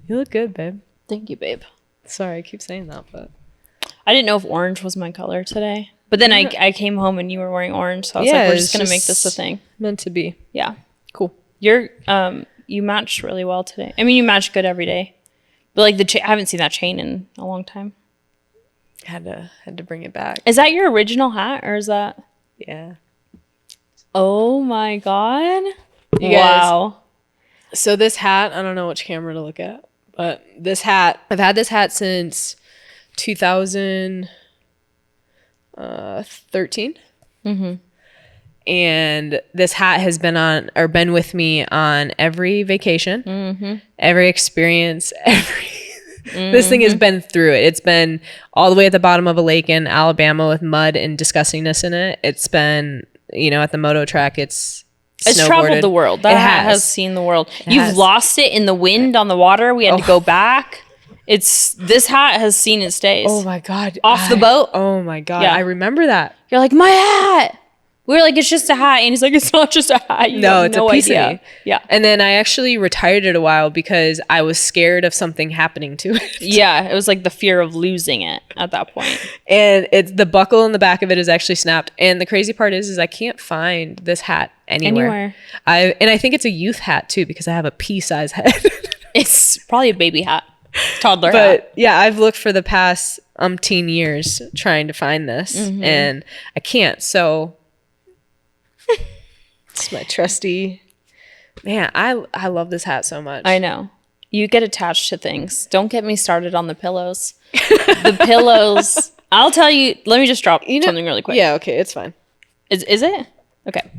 You look good, babe. Thank you, babe. Sorry, I keep saying that, but I didn't know if orange was my color today. But then I came home and you were wearing orange, so I was like, we're just gonna make this a thing. Meant to be. Yeah. Cool. You're you matched really well today. I mean, you match good every day. But like I haven't seen that chain in a long time. Had to bring it back. Is that your original hat or is that? Yeah. Oh my god. You wow. Guys, so this hat, I don't know which camera to look at, but this hat, I've had this hat since 2013. Mm-hmm. And this hat has been with me on every vacation, every experience, this thing has been through it. It's been all the way at the bottom of a lake in Alabama with mud and disgustingness in it. It's been, at the moto track, it's traveled the world. That hat has seen the world. You've lost it in the wind on the water. We had to go back. This hat has seen its days. Oh my God. Off the boat. Oh my God. Yeah. I remember that. You're like, my hat. We were like, it's just a hat. And he's like, it's not just a hat. No, it's a piece of me. Yeah. And then I actually retired it a while because I was scared of something happening to it. Yeah. It was like the fear of losing it at that point. And the buckle in the back of it is actually snapped. And the crazy part is I can't find this hat anywhere. I think it's a youth hat too because I have a pea-size head. It's probably a baby hat. Toddler hat. But yeah, I've looked for the past umpteen years trying to find this and I can't. So it's my trusty. Man, I love this hat so much. I know. You get attached to things. Don't get me started on the pillows. The pillows. I'll tell you. Let me just drop something really quick. Yeah, okay. It's fine. Is it? Okay.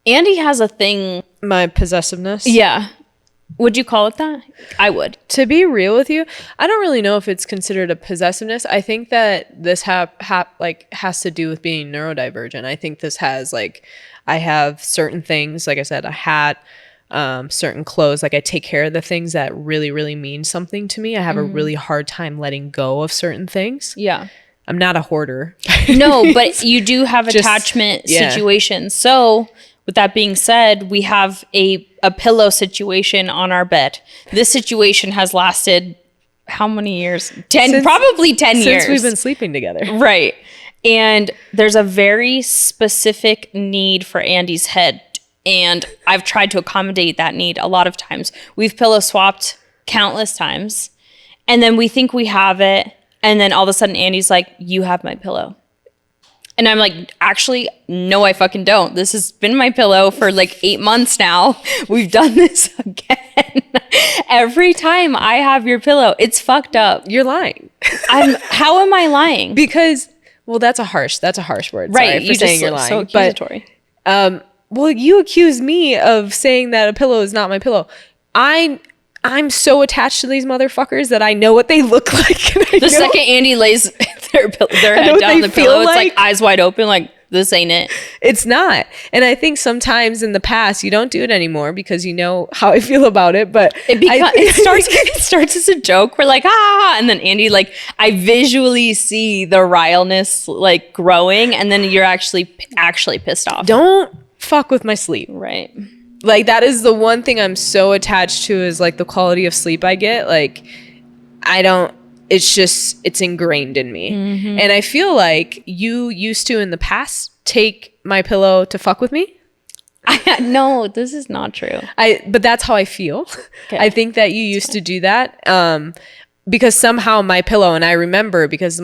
Andy has a thing. My possessiveness? Yeah. Would you call it that? I would. To be real with you, I don't really know if it's considered a possessiveness. I think that this has to do with being neurodivergent. I think this has I have certain things, like I said, a hat, certain clothes. Like I take care of the things that really, really mean something to me. I have a really hard time letting go of certain things. Yeah. I'm not a hoarder. No, but you do have attachment situations. So with that being said, we have a pillow situation on our bed. This situation has lasted how many years? Probably 10 years. Since we've been sleeping together. Right. And there's a very specific need for Andy's head. And I've tried to accommodate that need a lot of times. We've pillow swapped countless times. And then we think we have it. And then all of a sudden Andy's like, you have my pillow. And I'm like, actually, no, I fucking don't. This has been my pillow for 8 months now. We've done this again. Every time I have your pillow, it's fucked up. You're lying. How am I lying? Because, well, that's a harsh word. Right. Sorry for saying you're lying. So accusatory. But, well, you accuse me of saying that a pillow is not my pillow. I'm so attached to these motherfuckers that I know what they look like. The second Andy lays their head down on the pillow, it's like eyes wide open, like, this ain't it. It's not. And I think sometimes in the past, you don't do it anymore because you know how I feel about it. But it starts as a joke. We're like, and then Andy, I visually see the rileness, growing. And then you're actually pissed off. Don't fuck with my sleep. Right. That is the one thing I'm so attached to is the quality of sleep I get. It's ingrained in me. Mm-hmm. And I feel like you used to in the past take my pillow to fuck with me. No, this is not true. But that's how I feel. Okay. I think that you used to do that because somehow my pillow, and I remember because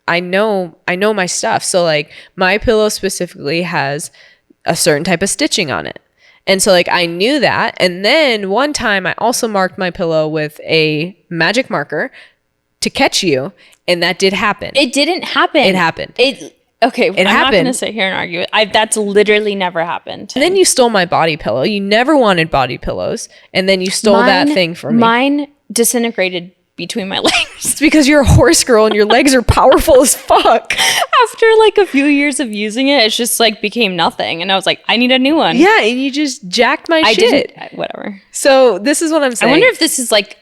I know my stuff. So my pillow specifically has a certain type of stitching on it. And so I knew that. And then one time I also marked my pillow with a magic marker to catch you. And that did happen. It didn't happen. It happened. Okay. I'm not going to sit here and argue it. That's literally never happened. And then you stole my body pillow. You never wanted body pillows. And then you stole that thing from me. Mine disintegrated between my legs. It's because you're a horse girl and your legs are powerful as fuck. After a few years of using it, it's just became nothing. And I was like, I need a new one. Yeah, and you just jacked my shit. Whatever. So this is what I'm saying. I wonder if this is like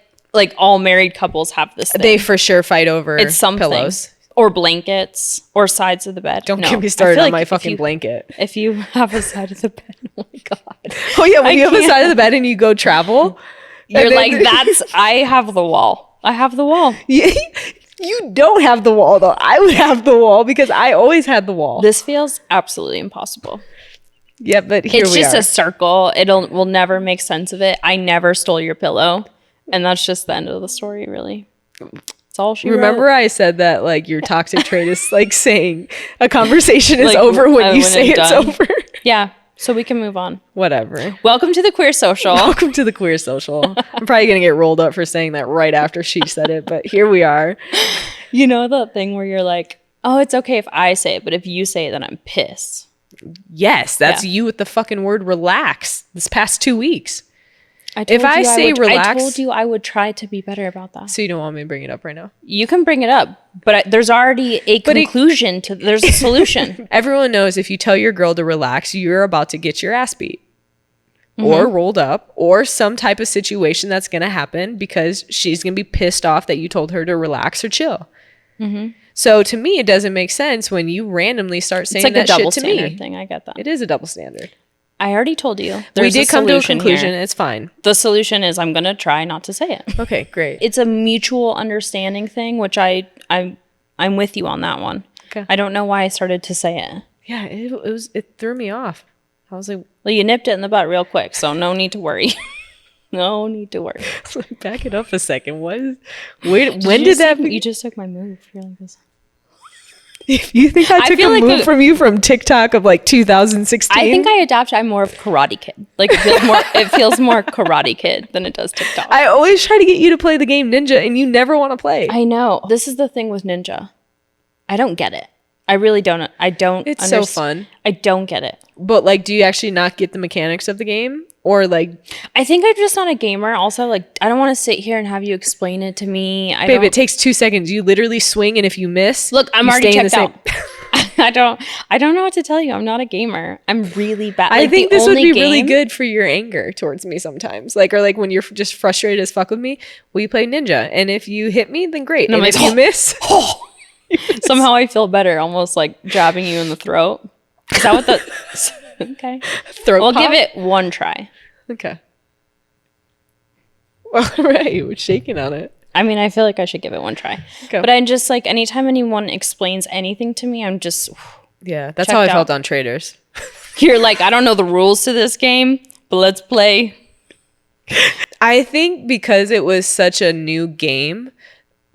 all married couples have this thing. They for sure fight over pillows. Or blankets. Or sides of the bed. Don't get me started on my fucking blanket. If you have a side of the bed, oh my God. Oh yeah, when you have a side of the bed and you go travel, You're like, I have the wall. I have the wall. You don't have the wall though. I would have the wall because I always had the wall. This feels absolutely impossible. Yeah, but here it's just a circle. We'll never make sense of it. I never stole your pillow. And that's just the end of the story, really. That's all she Remember wrote. I said that like your toxic trait is like saying a conversation is like, over when you say it's over. Yeah. So we can move on. Whatever. Welcome to the Queer Social. Welcome to the Queer Social. I'm probably going to get rolled up for saying that right after she said it, but here we are. You know the thing where you're like, oh, it's okay if I say it, but if you say it, then I'm pissed. Yes, that's you with the fucking word relax this past 2 weeks. I told you I would try to be better about that. So you don't want me to bring it up right now? You can bring it up, but there's already a conclusion there's a solution. Everyone knows if you tell your girl to relax, you're about to get your ass beat or rolled up or some type of situation that's going to happen because she's going to be pissed off that you told her to relax or chill. So to me, it doesn't make sense when you randomly start saying that shit to me. It's like a double standard thing. I get that. It is a double standard. I already told you. We did come to a conclusion. It's fine. The solution is I'm going to try not to say it. Okay, great. It's a mutual understanding thing, which I'm with you on that one. Okay. I don't know why I started to say it. Yeah, it threw me off. I was like, well, you nipped it in the butt real quick, so no need to worry. No need to worry. Back it up a second. When did that? You just took my move. You're like this. If you think I took a move from you from TikTok of like 2016, I think I adapted. I'm more of Karate Kid. Like it feels more Karate Kid than it does TikTok. I always try to get you to play the game Ninja, and you never want to play. I know. This is the thing with Ninja. I don't get it. I really don't. I don't. It's so fun. I don't get it. But like, do you actually not get the mechanics of the game? Or like, I think I'm just not a gamer. Also, like, I don't want to sit here and have you explain it to me. Babe, it takes 2 seconds. You literally swing, and if you miss, look, I'm already checked out. I don't know what to tell you. I'm not a gamer. I'm really bad. I think this would be really good for your anger towards me sometimes. Like, or like when you're just frustrated as fuck with me, we play Ninja, and if you hit me, then great. And if you miss, somehow I feel better, almost like jabbing you in the throat. Is that what the? Okay. We'll give it one try. Okay. All right. We're shaking on it. I mean, I feel like I should give it one try. Okay. But I'm just like, anytime anyone explains anything to me, I'm just. Yeah, that's how I felt on Traders. You're like, I don't know the rules to this game, but let's play. I think because it was such a new game,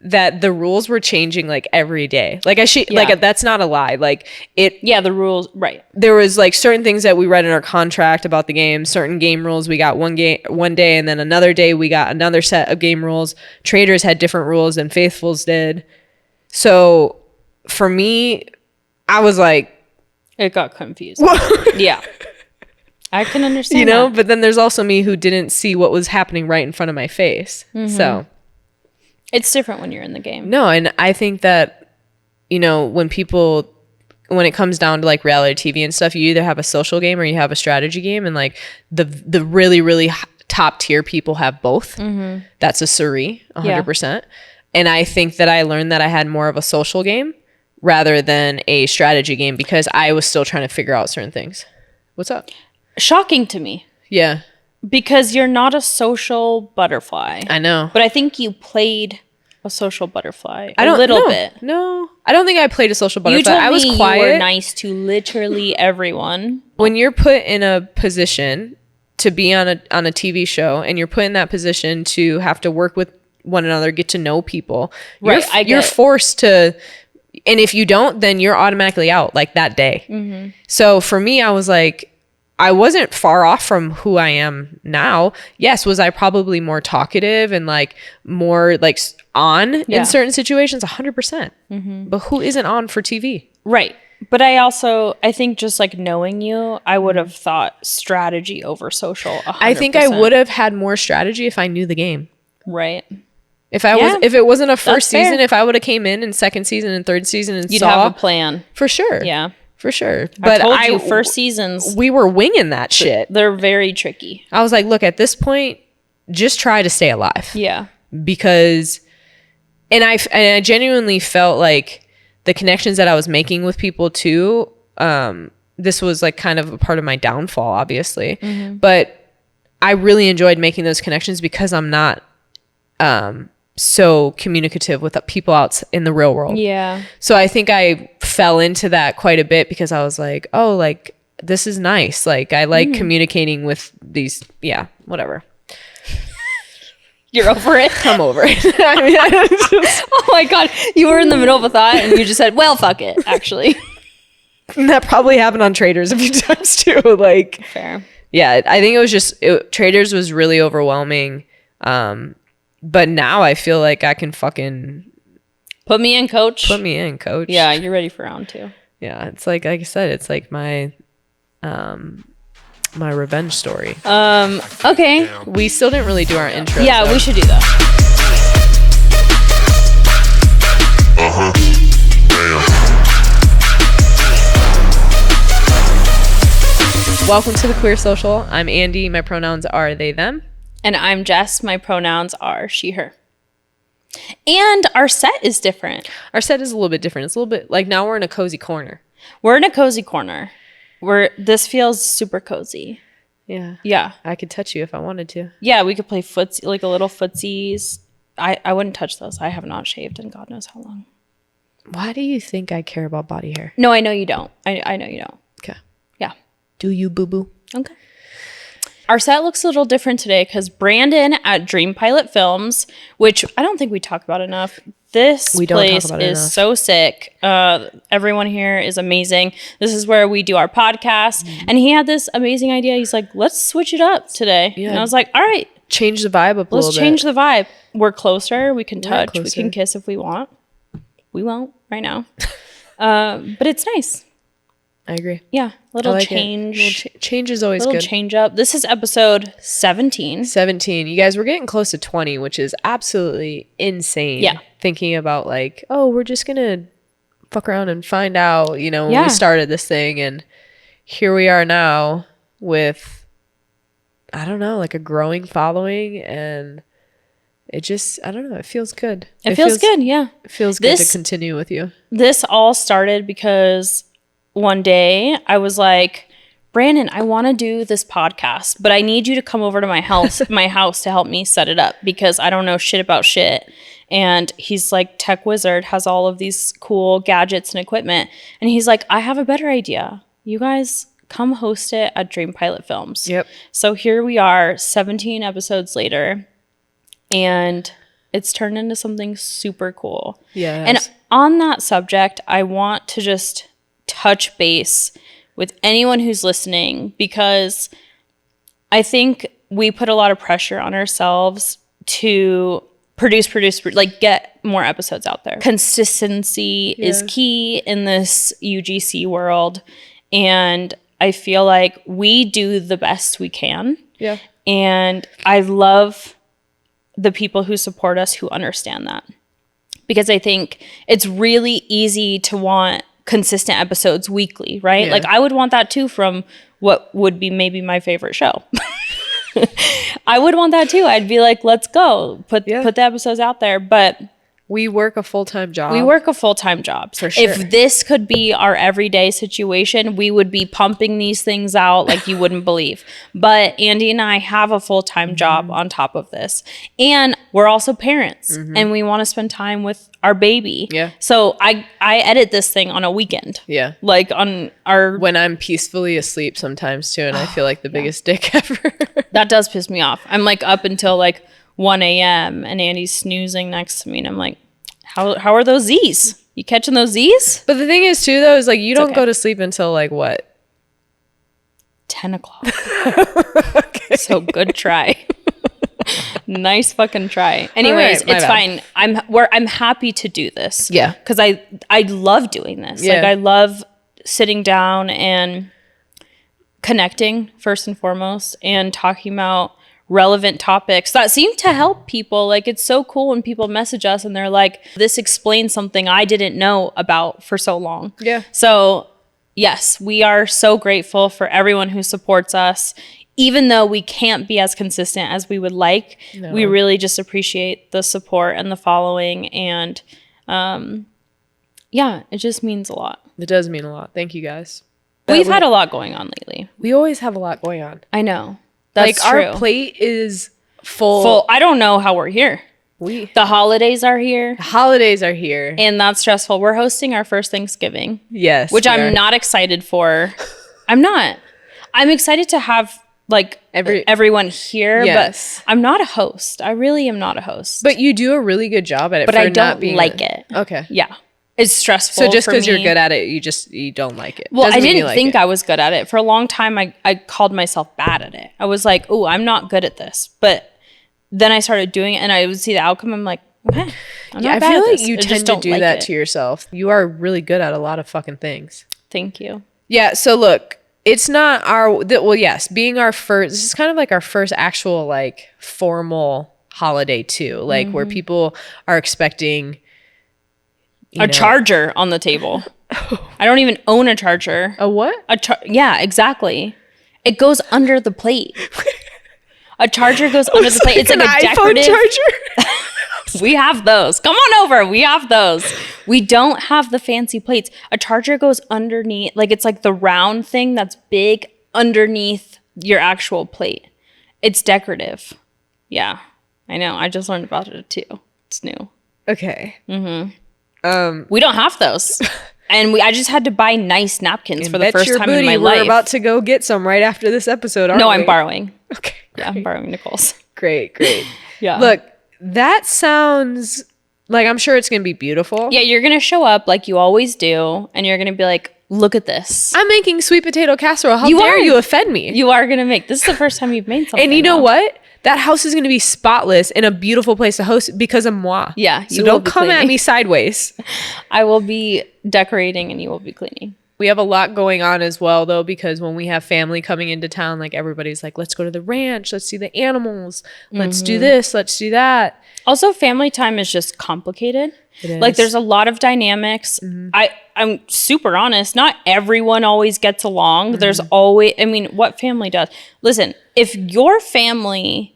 that the rules were changing like every day. Like like that's not a lie. Like the rules, right. There was like certain things that we read in our contract about the game, certain game rules we got one day, and then another day we got another set of game rules. Traders had different rules than Faithfuls did. So for me, I was like, it got confusing. Yeah. I can understand that. But then there's also me who didn't see what was happening right in front of my face. So it's different when you're in the game. No, and I think that, when it comes down to like reality TV and stuff, you either have a social game or you have a strategy game, and like the really, really top tier people have both. That's a Suri, 100%. Yeah. And I think that I learned that I had more of a social game rather than a strategy game because I was still trying to figure out certain things. What's up? Shocking to me. Yeah. Because you're not a social butterfly. I know. But I think you played a social butterfly a little bit. No. I don't think I played a social butterfly. You told I was me quiet. You were nice to literally everyone. When you're put in a position to be on a TV show and you're put in that position to have to work with one another, get to know people, you're forced to, and if you don't, then you're automatically out like that day. So for me, I was like, I wasn't far off from who I am now. Yes, was I probably more talkative and like more like on in certain situations? 100%. But who isn't on for TV? Right. But I think just like knowing you, I would have thought strategy over social. 100%. I think I would have had more strategy if I knew the game. Right. If it wasn't a first season, if I would have came in second season and third season and you'd have a plan. For sure. Yeah. For sure. But I told you, first seasons, we were winging that shit. They're very tricky. I was like, look, at this point, just try to stay alive. Yeah. Because, and I genuinely felt like the connections that I was making with people too, this was like kind of a part of my downfall, obviously. But I really enjoyed making those connections because I'm not so communicative with people out in the real world. Yeah. So I think I fell into that quite a bit because I was like, oh, like, this is nice. Like, I like communicating with these. Yeah, whatever. You're over it? I'm over it. I mean, oh my God. You were in the middle of a thought and you just said, well, fuck it, actually. That probably happened on Traders a few times too. Like, fair. Yeah, I think it was just Traders was really overwhelming. But now I feel like I can fucking put me in, coach. Put me in, coach. Yeah, you're ready for round 2. Yeah, it's like I said, it's like my my revenge story. Okay. We still didn't really do our intro. Yeah, so. We should do that. Welcome to the Queer Social. I'm Andy. My pronouns are they, them. And I'm Jess. My pronouns are she, her. And our set is different. Our set is a little bit different. It's a little bit like now we're in a cozy corner. We're in a cozy corner. This feels super cozy. Yeah. Yeah. I could touch you if I wanted to. Yeah, we could play footsie, like a little footsies. I wouldn't touch those. I have not shaved in God knows how long. Why do you think I care about body hair? No, I know you don't. I know you don't. Okay. Yeah. Do you, boo-boo? Okay. Our set looks a little different today because Brandon at DreamPilot Films, which I don't think we talk about enough. This place is so sick. Everyone here is amazing. This is where we do our podcast. And he had this amazing idea. He's like, let's switch it up today. Yeah. And I was like, all right. Change the vibe up a little bit. Let's change the vibe. We're closer. We can touch. We can kiss if we want. We won't right now. But it's nice. I agree. Yeah. Little change. Change is always good. Change up. This is episode 17. 17. You guys, we're getting close to 20, which is absolutely insane. Yeah. Thinking about like, oh, we're just going to fuck around and find out, you know, when we started this thing. And here we are now with, I don't know, like a growing following. And it just, I don't know, it feels good. It feels good, yeah. It feels good to continue with you. This all started because one day I was like, Brandon, I want to do this podcast, but I need you to come over to my house to help me set it up because I don't know shit about shit. And he's like, tech wizard, has all of these cool gadgets and equipment. And he's like, I have a better idea. You guys come host it at DreamPilot Films. Yep. So here we are 17 episodes later and it's turned into something super cool. Yeah. And on that subject, I want to just touch base with anyone who's listening because I think we put a lot of pressure on ourselves to produce, like get more episodes out there. Consistency is key in this UGC world. And I feel like we do the best we can. Yeah. And I love the people who support us who understand that. Because I think it's really easy to want consistent episodes weekly, right? Yeah. Like I would want that too from what would be maybe my favorite show. I would want that too. I'd be like, let's go. Put the episodes out there. But we work a full-time job. For sure. If this could be our everyday situation, we would be pumping these things out like you wouldn't believe. But Andy and I have a full-time job on top of this. And we're also parents. And we want to spend time with our baby. Yeah. So I edit this thing on a weekend. Yeah. Like on our... When I'm peacefully asleep sometimes too. And I feel like the biggest dick ever. That does piss me off. I'm like up until like 1 a.m. and Andy's snoozing next to me and I'm like, how are those Z's? You catching those Z's? But the thing is too though, is like you don't go to sleep until like what? 10 o'clock. Okay. So good try. Nice fucking try. Anyways, it's fine. I'm happy to do this. Yeah. Because I love doing this. Yeah. Like I love sitting down and connecting first and foremost and talking about relevant topics that seem to help people. Like it's so cool when people message us and they're like, this explains something I didn't know about for so long. Yeah. So yes, we are so grateful for everyone who supports us. Even though we can't be as consistent as we would like, we really just appreciate the support and the following. And it just means a lot. It does mean a lot. Thank you guys. We've had a lot going on lately. We always have a lot going on. I know. That's like true. our plate is full. I don't know how we're here. The holidays are here. The holidays are here. And that's stressful. We're hosting our first Thanksgiving. Yes. Which I'm not excited for. I'm not. I'm excited to have like everyone here, but I'm not a host. I really am not a host. But you do a really good job at it. But I don't like it. Okay. Yeah. It's stressful. So just because you're good at it, you don't like it. Well, I didn't think I was good at it. For a long time, I called myself bad at it. I was like, oh, I'm not good at this. But then I started doing it and I would see the outcome. I'm like, okay, I'm not bad I feel at like this. you tend to do that to yourself. You are really good at a lot of fucking things. Thank you. Yeah. So look, it's not being our first, this is kind of like our first actual like formal holiday too. Like where people are expecting a charger on the table. I don't even own a charger. A what? Yeah, exactly. It goes under the plate. A charger goes under the plate. It's like a decorative charger. We have those. Come on over. We have those. We don't have the fancy plates. A charger goes underneath, like it's like the round thing that's big underneath your actual plate. It's decorative. Yeah, I know. I just learned about it too. It's new. Okay. We don't have those. And I just had to buy nice napkins for the first time in my life. We're about to go get some right after this episode, aren't we? No, I'm borrowing. Okay. Yeah, I'm borrowing Nicole's. Great. Yeah. Look, that sounds like I'm sure it's going to be beautiful. Yeah, you're going to show up like you always do, and you're going to be like, look at this. I'm making sweet potato casserole. How dare you offend me? You are going to make, this is the first time you've made something. And you know what? That house is going to be spotless and a beautiful place to host because of moi. Yeah. So don't come at me sideways. I will be decorating and you will be cleaning. We have a lot going on as well, though, because when we have family coming into town, like everybody's like, let's go to the ranch. Let's see the animals. Let's do this. Let's do that. Also, family time is just complicated. Like there's a lot of dynamics. I'm super honest. Not everyone always gets along. There's always, I mean, what family does? Listen, if your family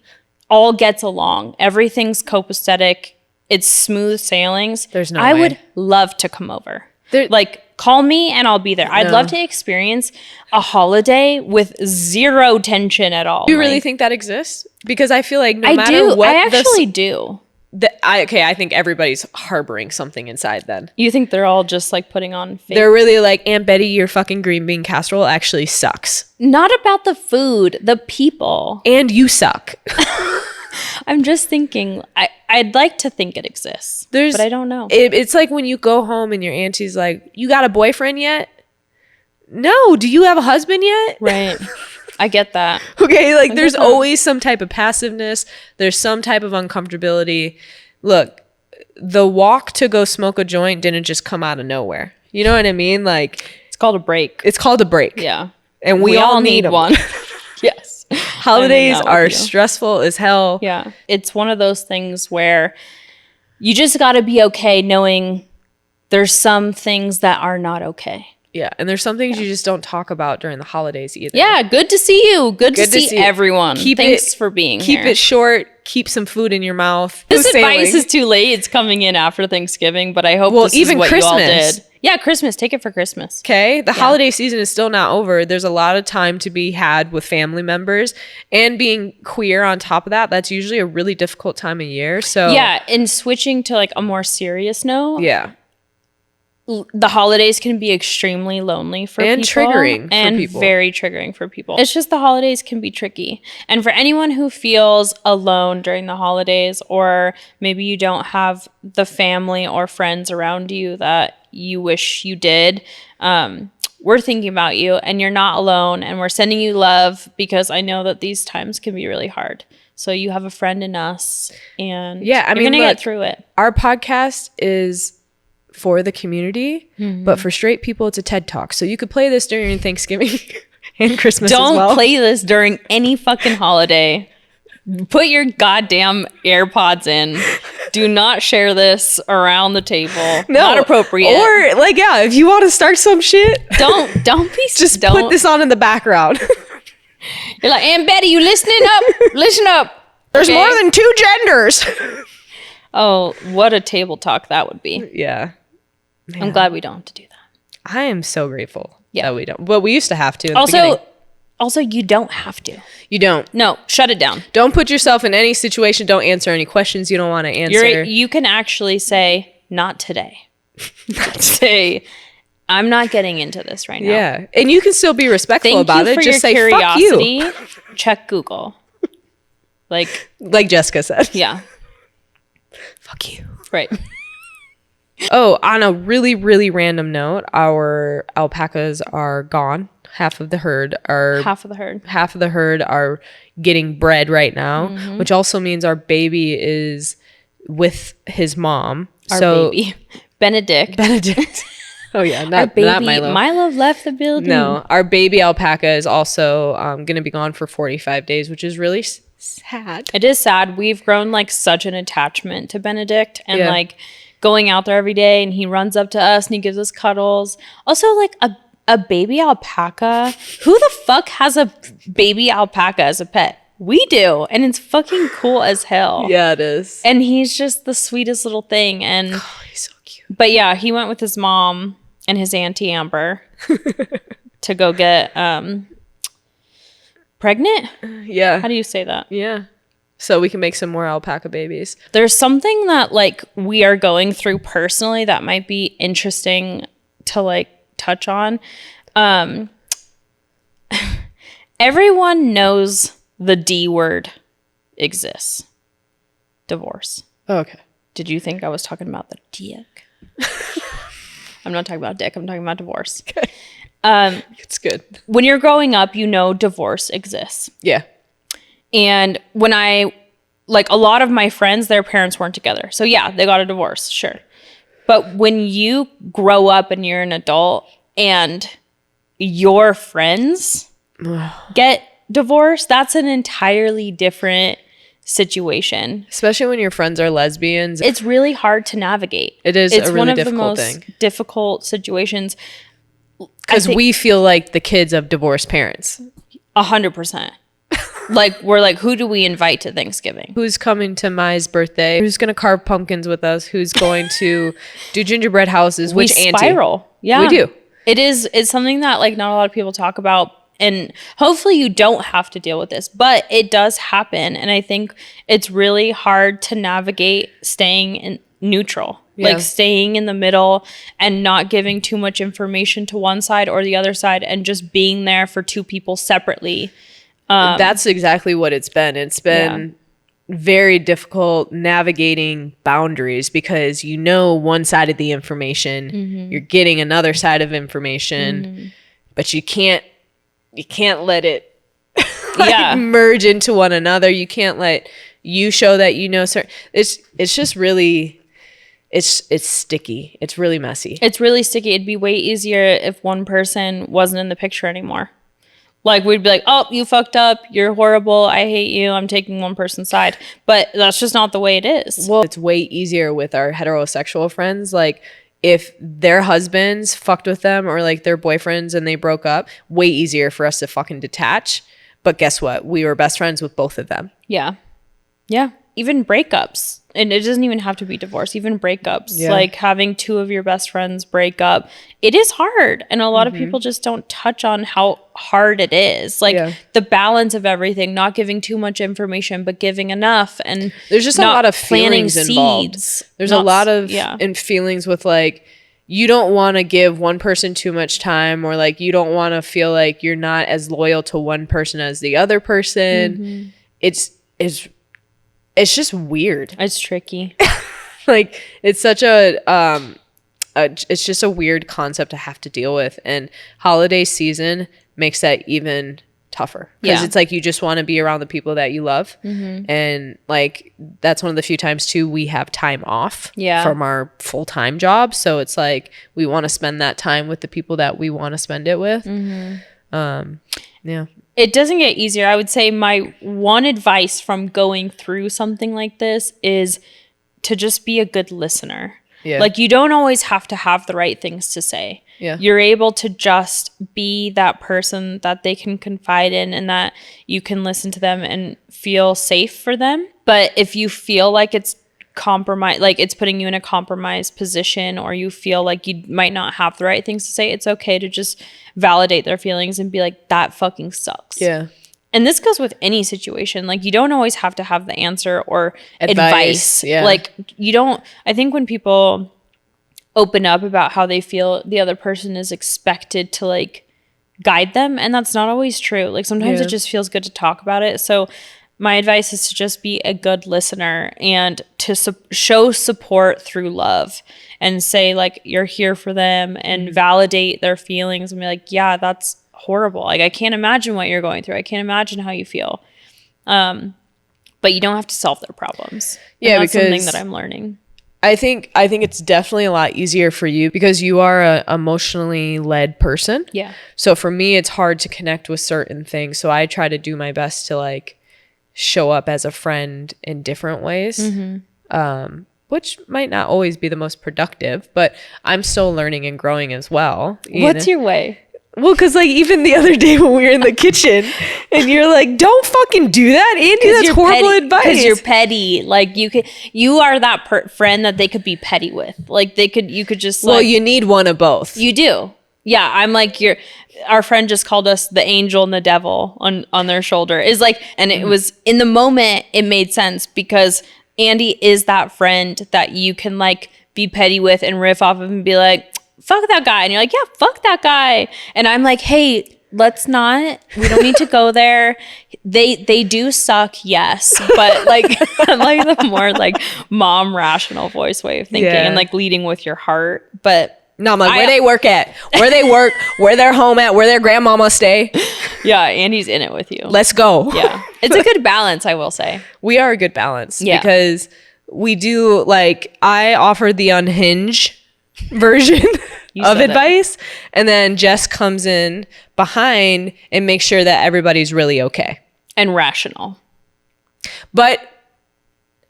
all gets along, everything's copacetic, it's smooth sailings. There's no I way. would love to come over. Like, call me and I'll be there. I'd love to experience a holiday with zero tension at all. Do you really think that exists? Because I feel like no matter what. I actually do. I think everybody's harboring something inside then. You think they're all just like putting on fake? They're really like, Aunt Betty, your fucking green bean casserole actually sucks. Not about the food, the people. And you suck. I'm just thinking, I'd like to think it exists, but I don't know. It's like when you go home and your auntie's like, you got a boyfriend yet? No. Do you have a husband yet? Right. I get that. Okay, like there's always some type of passiveness. There's some type of uncomfortability. Look, the walk to go smoke a joint didn't just come out of nowhere. You know what I mean? Like it's called a break. It's called a break. Yeah. And we all need one. Yes. Holidays are stressful as hell. Yeah. It's one of those things where you just got to be okay knowing there's some things that are not okay. Yeah, and there's some things you just don't talk about during the holidays either. Yeah, good to see you. Good to see everyone. Thanks for being here. Keep it short. Keep some food in your mouth. This advice is too late. It's coming in after Thanksgiving, but I hope this is what you all did. Yeah, Christmas. Take it for Christmas. Okay. The holiday season is still not over. There's a lot of time to be had with family members, and being queer on top of that, that's usually a really difficult time of year. So yeah, and switching to like a more serious note. Yeah. The holidays can be extremely lonely for people. Triggering and for people. Very triggering for people. It's just the holidays can be tricky. And for anyone who feels alone during the holidays, or maybe you don't have the family or friends around you that you wish you did, we're thinking about you and you're not alone, and we're sending you love because I know that these times can be really hard. So you have a friend in us, and you're going to get through it. Our podcast is for the community, but for straight people, it's a TED Talk. So you could play this during Thanksgiving and Christmas as well. Don't play this during any fucking holiday. Put your goddamn AirPods in. Do not share this around the table. No, not appropriate. Or like, yeah, if you want to start some shit, don't be just put this on in the background. You're like, Aunt Betty, you listening up? Listen up. There's more than 2 genders. Oh, what a table talk that would be. Yeah. I'm glad we don't have to do that. I am so grateful that we don't. But we used to have to. Also, Also, you don't have to. You don't. No, shut it down. Don't put yourself in any situation. Don't answer any questions you don't want to answer. You can actually say, not today. Say, I'm not getting into this right now. Yeah. And you can still be respectful Thank about you it. for Just your say, curiosity. fuck you. Check Google. Like Jessica said. Yeah. Fuck you. Right. Oh, on a really, really random note, our alpacas are gone. Half of the herd are getting bred right now, which also means our baby is with his mom. Our baby. Benedict. Oh yeah, not Milo. Milo left the building. No, our baby alpaca is also going to be gone for 45 days, which is really sad. It is sad. We've grown like such an attachment to Benedict, and like going out there every day, and he runs up to us and he gives us cuddles. Also, like a baby alpaca. Who the fuck has a baby alpaca as a pet? We do, and it's fucking cool as hell. Yeah, it is. And he's just the sweetest little thing. And he's so cute. But yeah, he went with his mom and his auntie Amber to go get pregnant. Yeah. How do you say that? Yeah. So we can make some more alpaca babies. There's something that like we are going through personally that might be interesting to like touch on. Everyone knows the D word exists. Divorce. Oh, okay. Did you think I was talking about the dick? I'm not talking about dick. I'm talking about divorce. Okay. It's good. When you're growing up, you know divorce exists. Yeah. And when a lot of my friends, their parents weren't together. So yeah, they got a divorce, sure. But when you grow up and you're an adult and your friends get divorced, that's an entirely different situation. Especially when your friends are lesbians. It's really hard to navigate. It is it's a really one of difficult the most thing. difficult situations. Because we feel like the kids of divorced parents. 100%. Like, we're like, who do we invite to Thanksgiving? Who's coming to Mai's birthday? Who's going to carve pumpkins with us? Who's going to do gingerbread houses? Which auntie? Spiral. Yeah. We do. It's something that like not a lot of people talk about. And hopefully you don't have to deal with this, but it does happen. And I think it's really hard to navigate staying in neutral, like staying in the middle and not giving too much information to one side or the other side and just being there for two people separately. That's exactly what it's been. It's been very difficult navigating boundaries because you know one side of the information, you're getting another side of information, but you can't let it merge into one another. You can't let you show that you know certain. It's just really, it's sticky. It's really messy. It's really sticky. It'd be way easier if one person wasn't in the picture anymore. Like, we'd be like, oh, you fucked up. You're horrible. I hate you. I'm taking one person's side. But that's just not the way it is. Well, it's way easier with our heterosexual friends. Like, if their husbands fucked with them or like their boyfriends and they broke up, way easier for us to fucking detach. But guess what? We were best friends with both of them. Yeah. Yeah. Even breakups. And it doesn't even have to be divorce. Even breakups. Yeah. Like having two of your best friends break up. It is hard. And a lot of people just don't touch on how hard it is. Like the balance of everything, not giving too much information, but giving enough. And there's just a lot of feelings involved. There's a lot of feelings with like, you don't want to give one person too much time, or like you don't want to feel like you're not as loyal to one person as the other person. It's just weird. It's tricky. Like it's such it's just a weird concept to have to deal with, and holiday season makes that even tougher because it's like you just want to be around the people that you love, and like that's one of the few times too we have time off from our full-time job, so it's like we want to spend that time with the people that we want to spend it with. It doesn't get easier. I would say my one advice from going through something like this is to just be a good listener. Like you don't always have to have the right things to say. You're able to just be that person that they can confide in and that you can listen to them and feel safe for them. But if you feel like it's compromise, like it's putting you in a compromised position, or you feel like you might not have the right things to say, it's okay to just validate their feelings and be like, that fucking sucks. Yeah. And this goes with any situation. Like, you don't always have to have the answer or advice. Yeah. Like, you don't, I think when people open up about how they feel, the other person is expected to like guide them. And that's not always true. Like, sometimes it just feels good to talk about it. So my advice is to just be a good listener and to show support through love and say, like, you're here for them and validate their feelings and be like, yeah, that's horrible. Like, I can't imagine what you're going through. I can't imagine how you feel. But you don't have to solve their problems. Yeah, and that's because something that I'm learning. I think it's definitely a lot easier for you because you are a emotionally led person. Yeah. So for me, it's hard to connect with certain things. So I try to do my best to like show up as a friend in different ways, which might not always be the most productive, but I'm still learning and growing as well. What's your way? Well, because like even the other day when we were in the kitchen and you're like, don't fucking do that, Andy, that's horrible advice. Because you're petty. Like, you are that friend that they could be petty with. Like, you could just well, you need one of both. You do. Yeah, I'm like, our friend just called us the angel and the devil on their shoulder. Is like, and it was in the moment, it made sense because Andy is that friend that you can like be petty with and riff off of and be like, fuck that guy. And you're like, yeah, fuck that guy. And I'm like, hey, let's not, we don't need to go there. They do suck, yes. But like, I like the more like mom rational voice way of thinking and like leading with your heart. But no, I'm like, where they work at, where they work, where their home at, where their grandmama stay. Yeah, Andy's in it with you. Let's go. Yeah. It's a good balance, I will say. We are a good balance because we do, like, I offered the unhinged version of advice, and then Jess comes in behind and makes sure that everybody's really okay. And rational. But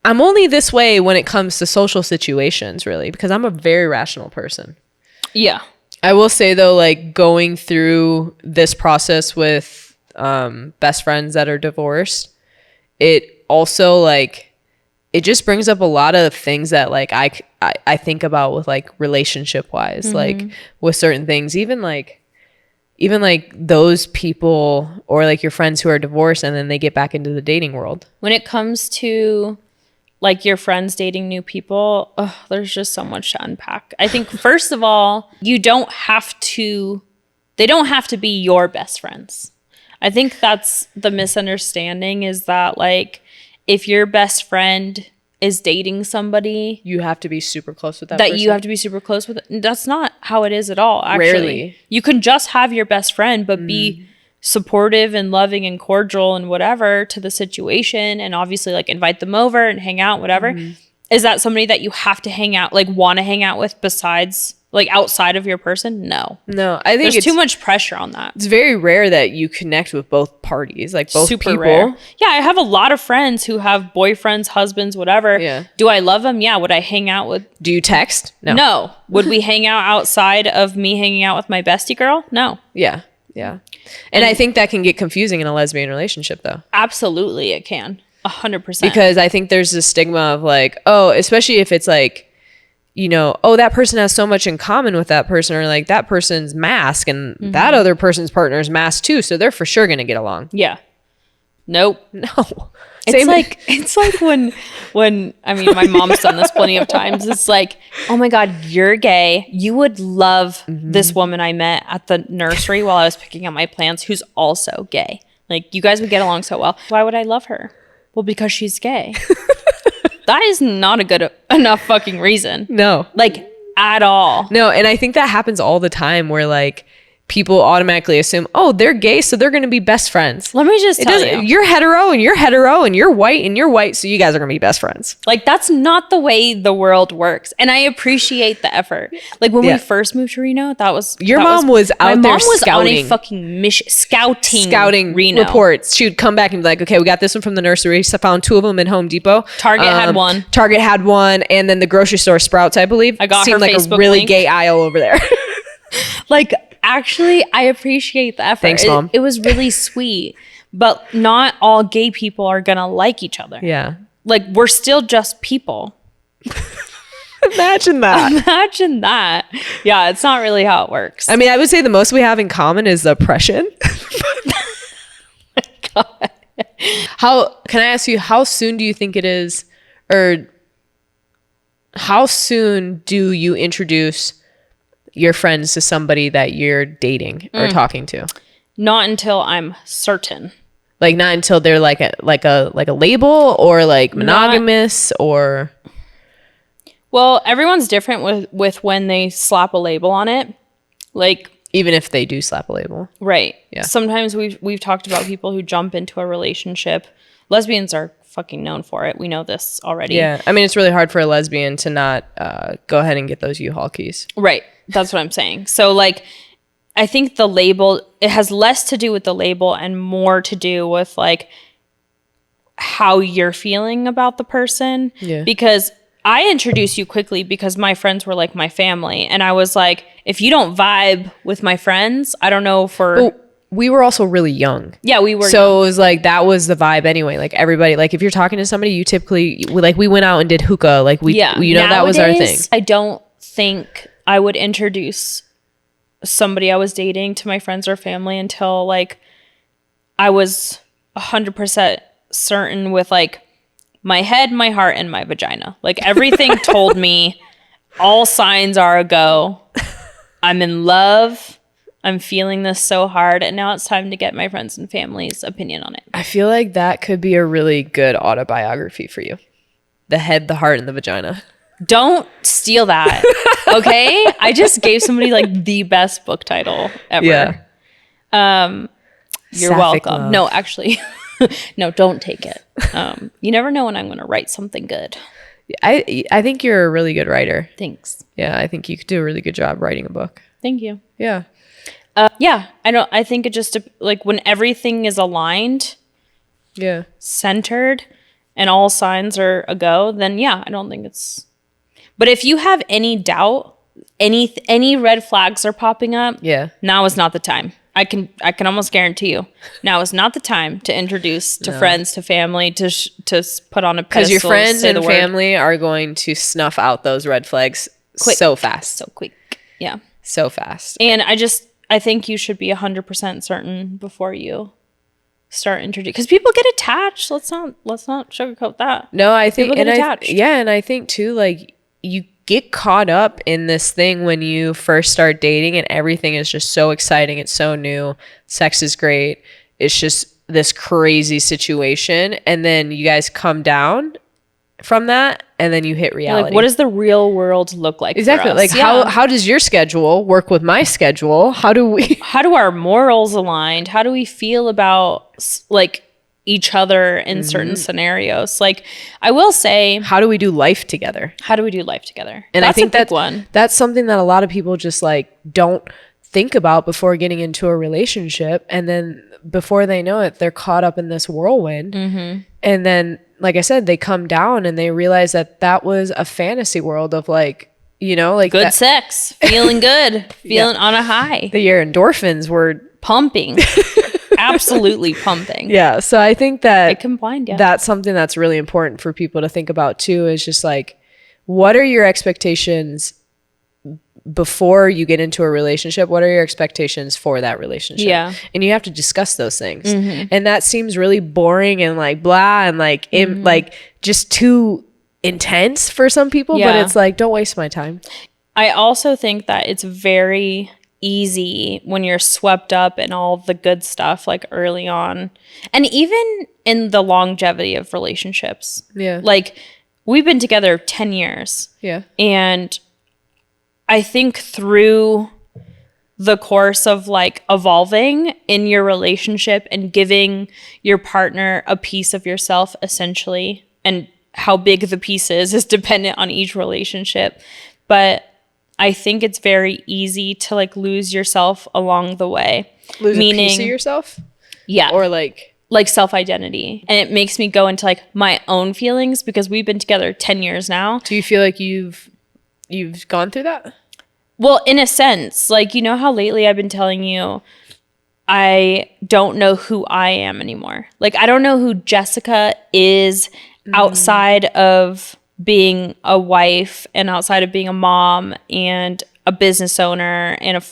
I'm only this way when it comes to social situations, really, because I'm a very rational person. Yeah. I will say, though, like, going through this process with best friends that are divorced, it also, like, it just brings up a lot of things that, like, I think about with, like, relationship wise, like with certain things, even like those people or like your friends who are divorced and then they get back into the dating world. When it comes to like your friends dating new people, there's just so much to unpack. I think first of all, they don't have to be your best friends. I think that's the misunderstanding, is that like if your best friend is dating somebody, you have to be super close with that person. You have to be super close with. That's not how it is at all, actually. Rarely. You can just have your best friend, but be supportive and loving and cordial and whatever to the situation, and obviously like invite them over and hang out, whatever. Is that somebody that you have to hang out, like want to hang out with besides like outside of your person? No, I think there's too much pressure on that. It's very rare that you connect with both parties, like both super people. Rare. Yeah, I have a lot of friends who have boyfriends, husbands, whatever. Yeah. Do I love them? Yeah. Would I hang out with? Do you text? No. Would we hang out outside of me hanging out with my bestie girl? No. Yeah. And I think that can get confusing in a lesbian relationship, though. Absolutely, it can. 100%. Because I think there's this stigma of like, especially if it's like, that person has so much in common with that person, or like that person's mask and that other person's partner is mask too, so they're for sure gonna get along. Yeah. Nope. No. It's like when I mean, my mom's done this plenty of times. It's like, oh my God, you're gay. You would love this woman I met at the nursery while I was picking out my plants, who's also gay. Like, you guys would get along so well. Why would I love her? Well, because she's gay. That is not a good enough fucking reason. No. Like, at all. No, and I think that happens all the time where like people automatically assume, they're gay, so they're going to be best friends. Let me just tell you. You're hetero and you're hetero and you're white, so you guys are going to be best friends. Like, that's not the way the world works. And I appreciate the effort. Like, when we first moved to Reno, Your mom was out there scouting. On a fucking mission, scouting Reno. Reports. She would come back and be like, okay, we got this one from the nursery. So I found 2 of them in Home Depot. Target had one. And then the grocery store, Sprouts, I believe. I got seemed her like Facebook a really link. gay aisle over there. Like, actually, I appreciate the effort. Thanks, Mom. It was really sweet. But not all gay people are going to like each other. Yeah. Like, we're still just people. Imagine that. Imagine that. Yeah, it's not really how it works. I mean, I would say the most we have in common is oppression. God. Can I ask you, how soon do you think it is, or how soon do you introduce your friends to somebody that you're dating or talking to? Not until I'm certain. Like not until they're like a label, or like monogamous, or... Well, everyone's different with when they slap a label on it. Like, even if they do slap a label. Right. Yeah. Sometimes we've talked about people who jump into a relationship. Lesbians are fucking known for it. We know this already. Yeah. I mean, it's really hard for a lesbian to not go ahead and get those U-Haul keys. Right. That's what I'm saying. So like, I think the label, it has less to do with the label and more to do with like how you're feeling about the person. Yeah. Because I introduced you quickly because my friends were like my family. And I was like, if you don't vibe with my friends, I don't know for... But we were also really young. Yeah, we were. So it was like, that was the vibe anyway. Like everybody, like if you're talking to somebody, you typically, we went out and did hookah. Like that was our thing. I don't think I would introduce somebody I was dating to my friends or family until like I was 100% certain with like my head, my heart, and my vagina. Like everything told me, all signs are a go. I'm in love. I'm feeling this so hard. And now it's time to get my friends and family's opinion on it. I feel like that could be a really good autobiography for you. The head, the heart, and the vagina. Don't steal that. Okay? I just gave somebody like the best book title ever. Yeah. You're Sapphic welcome. love. No, actually. No, don't take it. You never know when I'm going to write something good. I think you're a really good writer. Thanks. Yeah, I think you could do a really good job writing a book. Thank you. Yeah. Yeah, I think it just like when everything is aligned, Yeah. centered, and all signs are a go, then yeah, I don't think it's... But if you have any doubt, any red flags are popping up, Yeah. now is not the time. I can almost guarantee you, now is not the time to introduce to friends, to family, to put on a pedestal. Because your friends say and the word. family are going to snuff out those red flags Quick. so fast. So quick. Yeah. So fast. And I think you should be 100% certain before you start introducing, because people get attached. Let's not sugarcoat that. No, I think, People get attached. and I think too, like you get caught up in this thing when you first start dating and everything is just so exciting. It's so new. Sex is great. It's just this crazy situation. And then you guys come down from that and then you hit reality. Like, what does the real world look like? Exactly. For us? Like how does your schedule work with my schedule? How do our morals aligned? How do we feel about like each other in certain scenarios? Like, I will say, how do we do life together? And I think that's a big one. That's something that a lot of people just like don't think about before getting into a relationship. And then before they know it, they're caught up in this whirlwind. Mm-hmm. And then, like I said, they come down and they realize that was a fantasy world of like, you know, like good sex, feeling good, feeling on a high. Your endorphins were pumping. Absolutely pumping. Yeah. So I think that it combined, yeah. That's something that's really important for people to think about too, is just like, what are your expectations before you get into a relationship? What are your expectations for that relationship? Yeah. And you have to discuss those things. Mm-hmm. And that seems really boring and like blah and like like just too intense for some people, but it's like, don't waste my time. I also think that it's very easy when you're swept up in all the good stuff like early on, and even in the longevity of relationships. Yeah. Like, we've been together 10 years. Yeah. And I think through the course of like evolving in your relationship and giving your partner a piece of yourself, essentially, and how big the piece is dependent on each relationship. But I think it's very easy to like lose yourself along the way. Meaning, a piece of yourself? Yeah. Or like self-identity. And it makes me go into like my own feelings, because we've been together 10 years now. Do you feel like you've gone through that? Well, in a sense, like, you know how lately I've been telling you I don't know who I am anymore. Like, I don't know who Jessica is outside of being a wife and outside of being a mom and a business owner and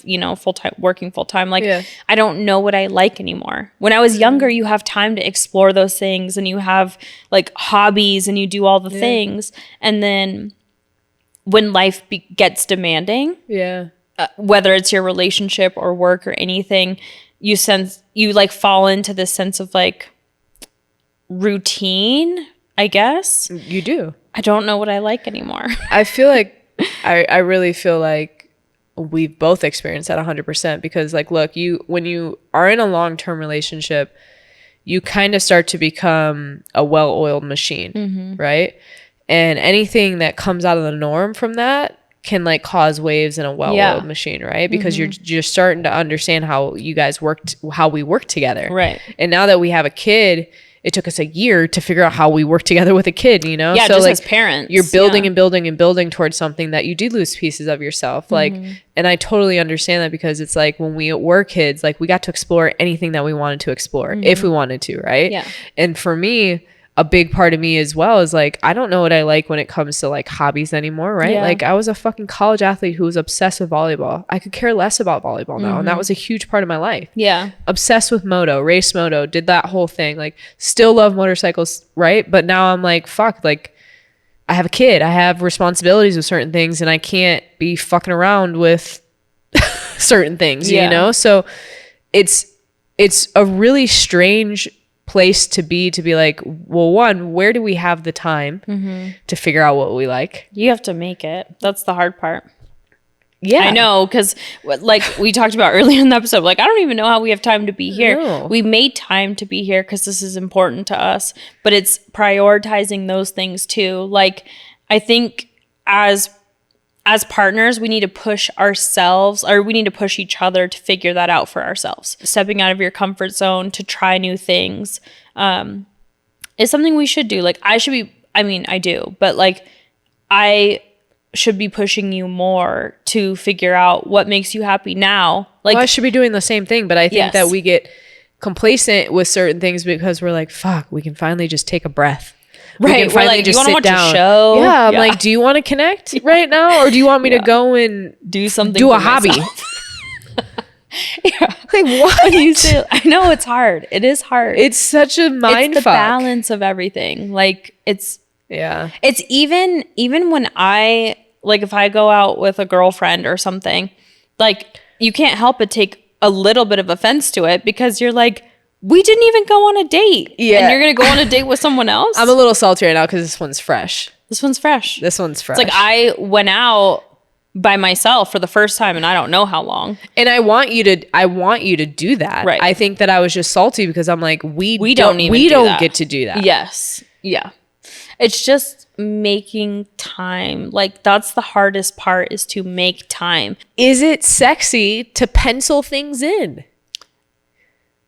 working full time, like I don't know what I like anymore. When I was younger, you have time to explore those things and you have like hobbies and you do all the things. And then when life gets demanding, whether it's your relationship or work or anything, you like fall into this sense of like routine, I guess. You do. I don't know what I like anymore. I feel like I really feel like we've both experienced that 100%, because like, look, when you are in a long-term relationship, you kind of start to become a well-oiled machine, right? And anything that comes out of the norm from that can like cause waves in a well-oiled machine, right? Because you're starting to understand how we work together. Right. And now that we have a kid, it took us a year to figure out how we work together with a kid, you know? Yeah, so just like, as parents. You're building and building and building towards something that you do lose pieces of yourself. Like, and I totally understand that, because it's like when we were kids, like we got to explore anything that we wanted to explore if we wanted to, right? Yeah. And for me, a big part of me as well is like, I don't know what I like when it comes to like hobbies anymore, right? Yeah. Like I was a fucking college athlete who was obsessed with volleyball. I could care less about volleyball now. And that was a huge part of my life. Yeah. Obsessed with moto, race moto, did that whole thing. Like still love motorcycles, right? But now I'm like, fuck, like I have a kid. I have responsibilities with certain things and I can't be fucking around with certain things, you know? So it's a really strange place to be like, well, one, where do we have the time to figure out what we like? You have to make it. That's the hard part. Yeah, I know, because like we talked about earlier in the episode, like I don't even know how we have time to be here. No. We made time to be here because this is important to us, but it's prioritizing those things too. Like I think as partners, we need to push ourselves, or we need to push each other to figure that out for ourselves. Stepping out of your comfort zone to try new things is something we should do. Like I do, but like I should be pushing you more to figure out what makes you happy now. Like I should be doing the same thing, but I think that we get complacent with certain things because we're like, fuck, we can finally just take a breath. Right, we're like, do you want to watch a show? Yeah, I'm like, do you want to connect right now, or do you want me to go and do something? Do a hobby? Like what? You say, I know it's hard. It is hard. It's such a mind fuck. The balance of everything. Like it's even when I like if I go out with a girlfriend or something, like you can't help but take a little bit of offense to it because you're like, we didn't even go on a date. Yeah. And you're going to go on a date with someone else? I'm a little salty right now because this one's fresh. This one's fresh. It's like I went out by myself for the first time and I don't know how long. And I want you to do that. Right. I think that I was just salty because I'm like, we don't get to do that. Yes. Yeah. It's just making time. Like that's the hardest part, is to make time. Is it sexy to pencil things in?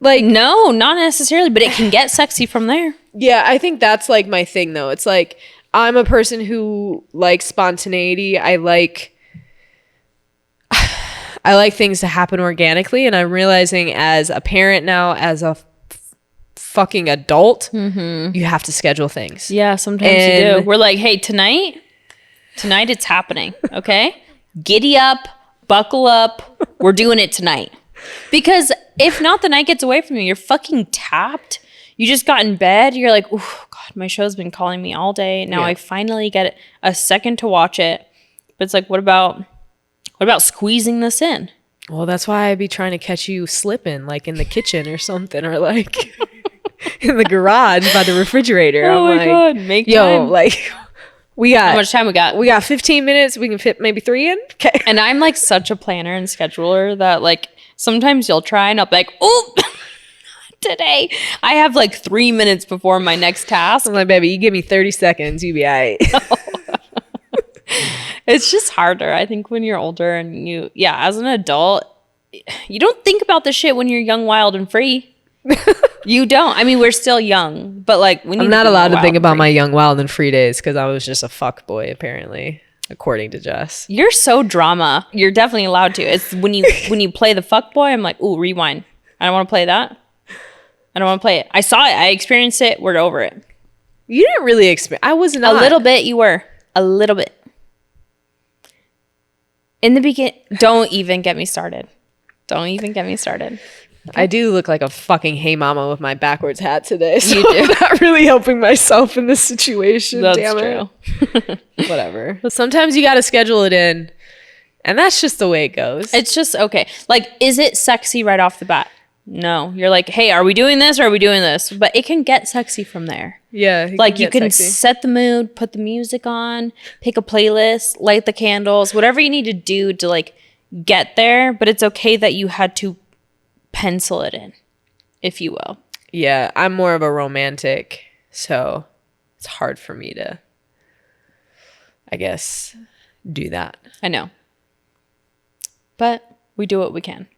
Like, no, not necessarily, but it can get sexy from there. Yeah, I think that's like my thing though. It's like I'm a person who likes spontaneity. I like things to happen organically, and I'm realizing as a parent now, as a fucking adult, you have to schedule things. Yeah, sometimes you do. We're like, hey, tonight it's happening, okay? Giddy up, buckle up. We're doing it tonight. Because if not, the night gets away from you. You're fucking tapped. You just got in bed. You're like, oh God, my show's been calling me all day. Now I finally get a second to watch it. But it's like, what about squeezing this in? Well, that's why I'd be trying to catch you slipping, like in the kitchen or something, or like in the garage by the refrigerator. Oh my God, make time. Yo, like how much time we got? We got 15 minutes. We can fit maybe 3 in. Okay. And I'm like such a planner and scheduler that like sometimes you'll try and I'll be like, oh, today. I have like 3 minutes before my next task. I'm like, baby, you give me 30 seconds, you be all right. It's just harder, I think, when you're older and as an adult, you don't think about this shit when you're young, wild, and free. You don't. I mean, we're still young, but like I'm not allowed to think about my young, wild, and free days because I was just a fuck boy, apparently, according to Jess. You're so drama. You're definitely allowed to. It's when you play the fuck boy, I'm like, ooh, rewind. I don't want to play that. I don't want to play it. I saw it. I experienced it. We're over it. You didn't really experience. I was not. A little bit. You were. A little bit. In the beginning, don't even get me started. Don't even get me started. Okay. I do look like a fucking hey mama with my backwards hat today. So you do. I'm not really helping myself in this situation. That's damn true. Whatever. But sometimes you got to schedule it in. And that's just the way it goes. It's just, okay. Like, is it sexy right off the bat? No. You're like, hey, are we doing this or are we doing this? But it can get sexy from there. Yeah. Like, you can set the mood, put the music on, pick a playlist, light the candles, whatever you need to do to, like, get there. But it's okay that you had to pencil it in, if you will. Yeah. I'm more of a romantic. So it's hard for me to, I guess, do that. I know. But we do what we can.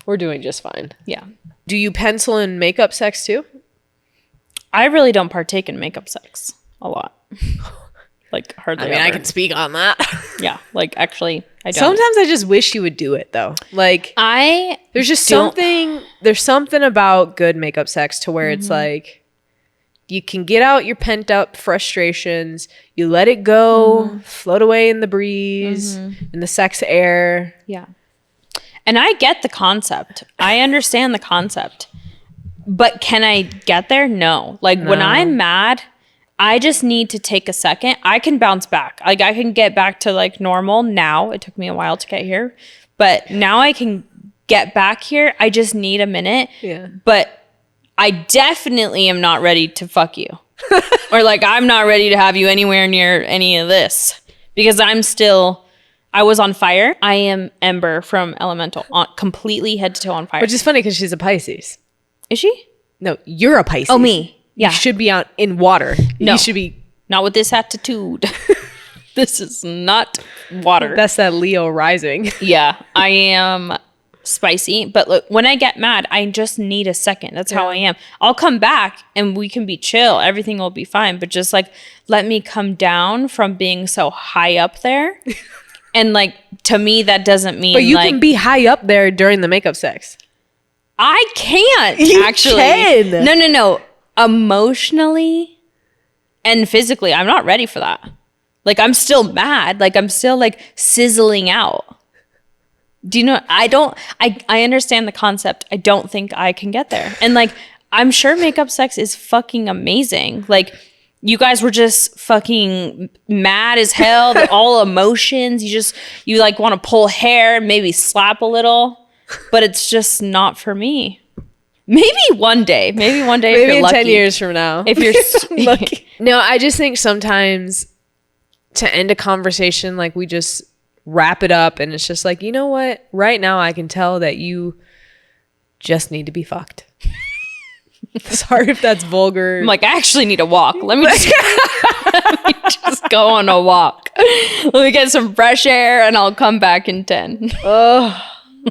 We're doing just fine. Yeah. Do you pencil in makeup sex too? I really don't partake in makeup sex a lot. Like, hardly I mean, ever. I can speak on that. Yeah. Like, actually, I don't. Sometimes I just wish you would do it though. Like, there's just something about good makeup sex to where it's like, you can get out your pent up frustrations. You let it go, float away in the breeze, in the sex air. Yeah. And I get the concept. I understand the concept. But can I get there? No. Like, when I'm mad, I just need to take a second. I can bounce back. Like, I can get back to, like, normal now. It took me a while to get here. But now I can get back here. I just need a minute. Yeah. But I definitely am not ready to fuck you. Or, like, I'm not ready to have you anywhere near any of this. Because I was on fire. I am Ember from Elemental. Completely head to toe on fire. Which is funny because she's a Pisces. Is she? No, you're a Pisces. Oh, me. Yeah. You should be out in water. No. You should be. Not with this attitude. This is not water. That's that Leo rising. Yeah. I am spicy. But look, when I get mad, I just need a second. That's how I am. I'll come back and we can be chill. Everything will be fine. But just, like, let me come down from being so high up there. And, like, to me, that doesn't mean, but you can be high up there during the makeup sex. I can't, you actually. Can. No. Emotionally and physically, I'm not ready for that. Like, I'm still mad. Like, I'm still, like, sizzling out. Do you know? I understand the concept. I don't think I can get there. And, like, I'm sure makeup sex is fucking amazing. Like, you guys were just fucking mad as hell. All emotions. You like want to pull hair, maybe slap a little, but it's just not for me. Maybe one day. Maybe one day. Maybe if you're in lucky. 10 years from now. If you're lucky. No, I just think sometimes to end a conversation, like, we just wrap it up and it's just like, you know what? Right now I can tell that you just need to be fucked. Sorry if that's vulgar. I'm like, I actually need a walk. Let me just go on a walk. Let me get some fresh air and I'll come back in 10. Oh,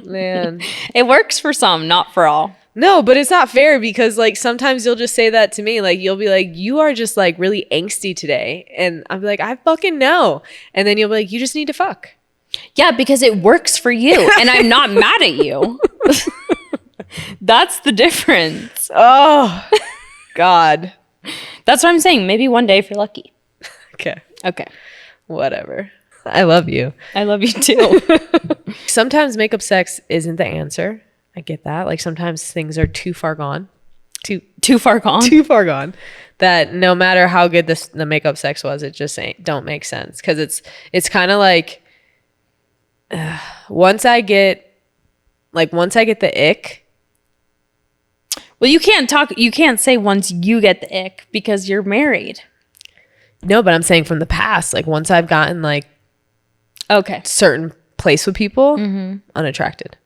man. It works for some, not for all. No, but it's not fair because, like, sometimes you'll just say that to me. Like, you'll be like, you are just, like, really angsty today. And I'll be like, I fucking know. And then you'll be like, you just need to fuck. Yeah, because it works for you. And I'm not mad at you. That's the difference. Oh, God. That's what I'm saying. Maybe one day if you're lucky. Okay. Whatever. I love you. I love you too. Sometimes makeup sex isn't the answer. I get that. Like, sometimes things are too far gone. Too far gone. Too far gone. That no matter how good the makeup sex was, it just don't make sense. Because it's kind of like, once I get the ick. Well, you can't say once you get the ick because you're married. No, but I'm saying from the past, like, once I've gotten, like, okay, certain place with people, unattracted.